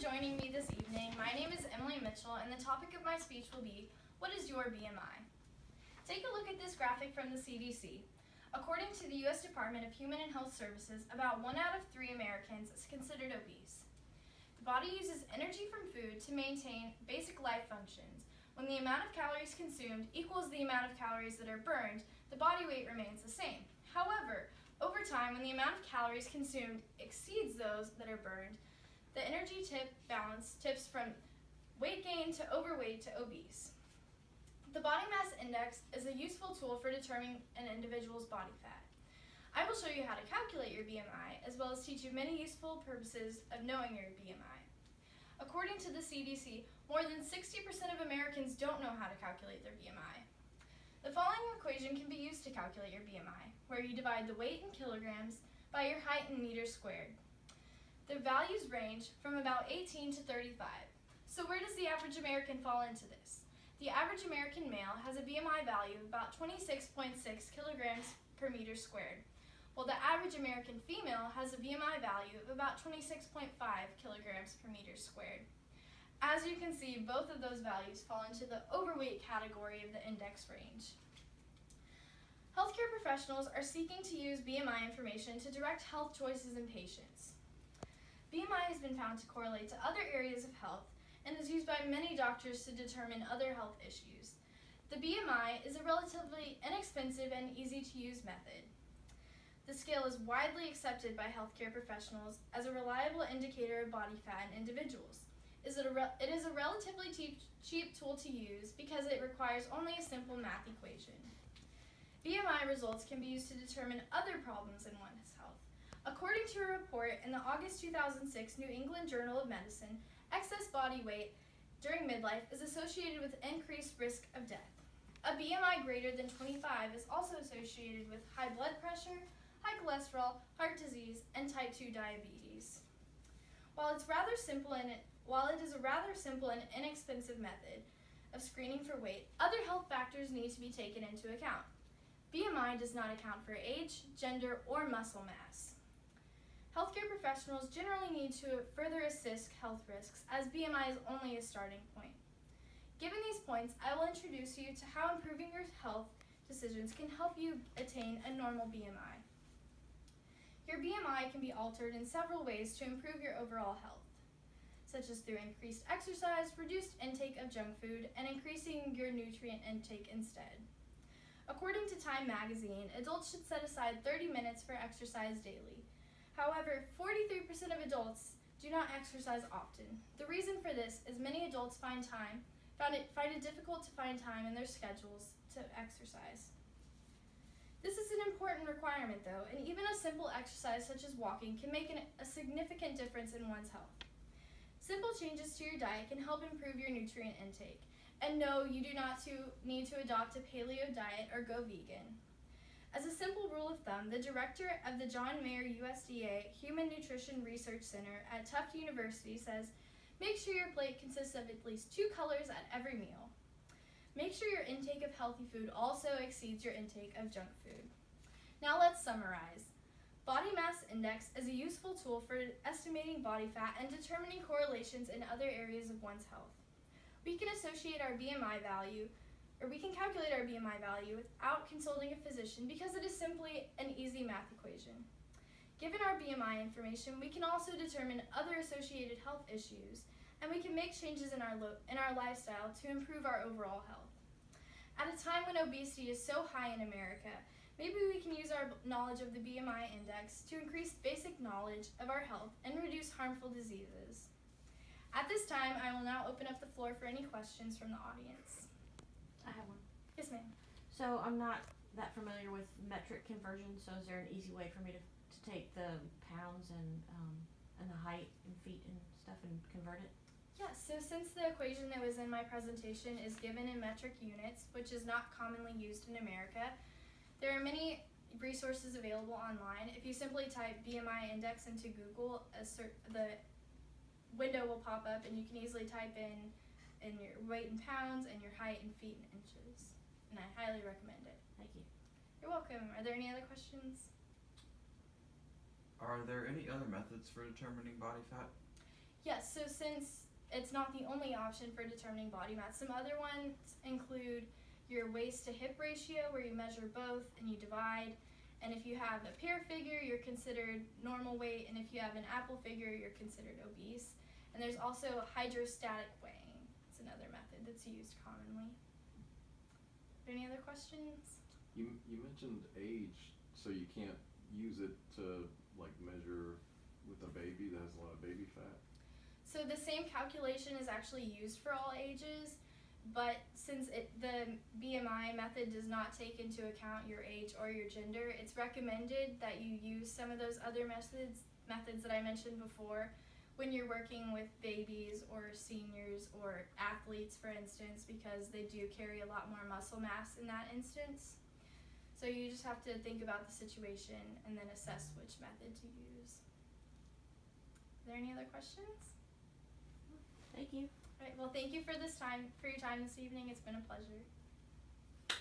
joining me this evening. My name is Emily Mitchell, and the topic of my speech will be, what is your BMI? Take a look at this graphic from the CDC. According to the U.S. Department of Human and Health Services, about 1 out of 3 Americans is considered obese. The body uses energy from food to maintain basic life functions. When the amount of calories consumed equals the amount of calories that are burned, the body weight remains the same. However, over time, when the amount of calories consumed exceeds those that are burned, the energy balance tips from weight gain to overweight to obese. The body mass index is a useful tool for determining an individual's body fat. I will show you how to calculate your BMI, as well as teach you many useful purposes of knowing your BMI. According to the CDC, more than 60% of Americans don't know how to calculate their BMI. The following equation can be used to calculate your BMI, where you divide the weight in kilograms by your height in meters squared. The values range from about 18 to 35. So where does the average American fall into this? The average American male has a BMI value of about 26.6 kilograms per meter squared, while the average American female has a BMI value of about 26.5 kilograms per meter squared. As you can see, both of those values fall into the overweight category of the index range. Healthcare professionals are seeking to use BMI information to direct health choices in patients. BMI has been found to correlate to other areas of health and is used by many doctors to determine other health issues. The BMI is a relatively inexpensive and easy-to-use method. The scale is widely accepted by healthcare professionals as a reliable indicator of body fat in individuals. It is a relatively cheap tool to use because it requires only a simple math equation. BMI results can be used to determine other problems in one's health. According to a report in the August 2006 New England Journal of Medicine, excess body weight during midlife is associated with increased risk of death. A BMI greater than 25 is also associated with high blood pressure, high cholesterol, heart disease, and type 2 diabetes. While it is a rather simple and inexpensive method of screening for weight, other health factors need to be taken into account. BMI does not account for age, gender, or muscle mass. Healthcare professionals generally need to further assess health risks, as BMI is only a starting point. Given these points, I will introduce you to how improving your health decisions can help you attain a normal BMI. Your BMI can be altered in several ways to improve your overall health, such as through increased exercise, reduced intake of junk food, and increasing your nutrient intake instead. According to Time magazine, adults should set aside 30 minutes for exercise daily. However, 43% of adults do not exercise often. The reason for this is many adults find it difficult to find time in their schedules to exercise. This is an important requirement though, and even a simple exercise such as walking can make a significant difference in one's health. Simple changes to your diet can help improve your nutrient intake. And no, you do not need to adopt a paleo diet or go vegan. As a simple rule of thumb, the director of the John Mayer USDA Human Nutrition Research Center at Tufts University says, make sure your plate consists of at least 2 colors at every meal. Make sure your intake of healthy food also exceeds your intake of junk food. Now let's summarize. Body mass index is a useful tool for estimating body fat and determining correlations in other areas of one's health. We can calculate our BMI value without consulting a physician because it is simply an easy math equation. Given our BMI information, we can also determine other associated health issues, and we can make changes in our lifestyle to improve our overall health. At a time when obesity is so high in America, maybe we can use our knowledge of the BMI index to increase basic knowledge of our health and reduce harmful diseases. At this time, I will now open up the floor for any questions from the audience. I have one. Yes, ma'am. So I'm not that familiar with metric conversion, so is there an easy way for me to take the pounds and the height and feet and stuff and convert it? Yes, so since the equation that was in my presentation is given in metric units, which is not commonly used in America, there are many resources available online. If you simply type BMI index into Google, the window will pop up and you can easily type in your weight in pounds and your height in feet and inches. And I highly recommend it. Thank you. You're welcome. Are there any other questions? Are there any other methods for determining body fat? Yes, so since it's not the only option for determining body mass, some other ones include your waist to hip ratio, where you measure both and you divide. And if you have a pear figure, you're considered normal weight, and if you have an apple figure, you're considered obese. And there's also hydrostatic weighing. It's another method that's used commonly. Any other questions? You mentioned age, so you can't use it to like measure with a baby that has a lot of baby fat? So the same calculation is actually used for all ages, but since the BMI method does not take into account your age or your gender, it's recommended that you use some of those other methods that I mentioned before when you're working with babies or seniors or athletes, for instance, because they do carry a lot more muscle mass in that instance. So you just have to think about the situation and then assess which method to use. Are there any other questions? Thank you. All right, well, thank you for your time this evening. It's been a pleasure.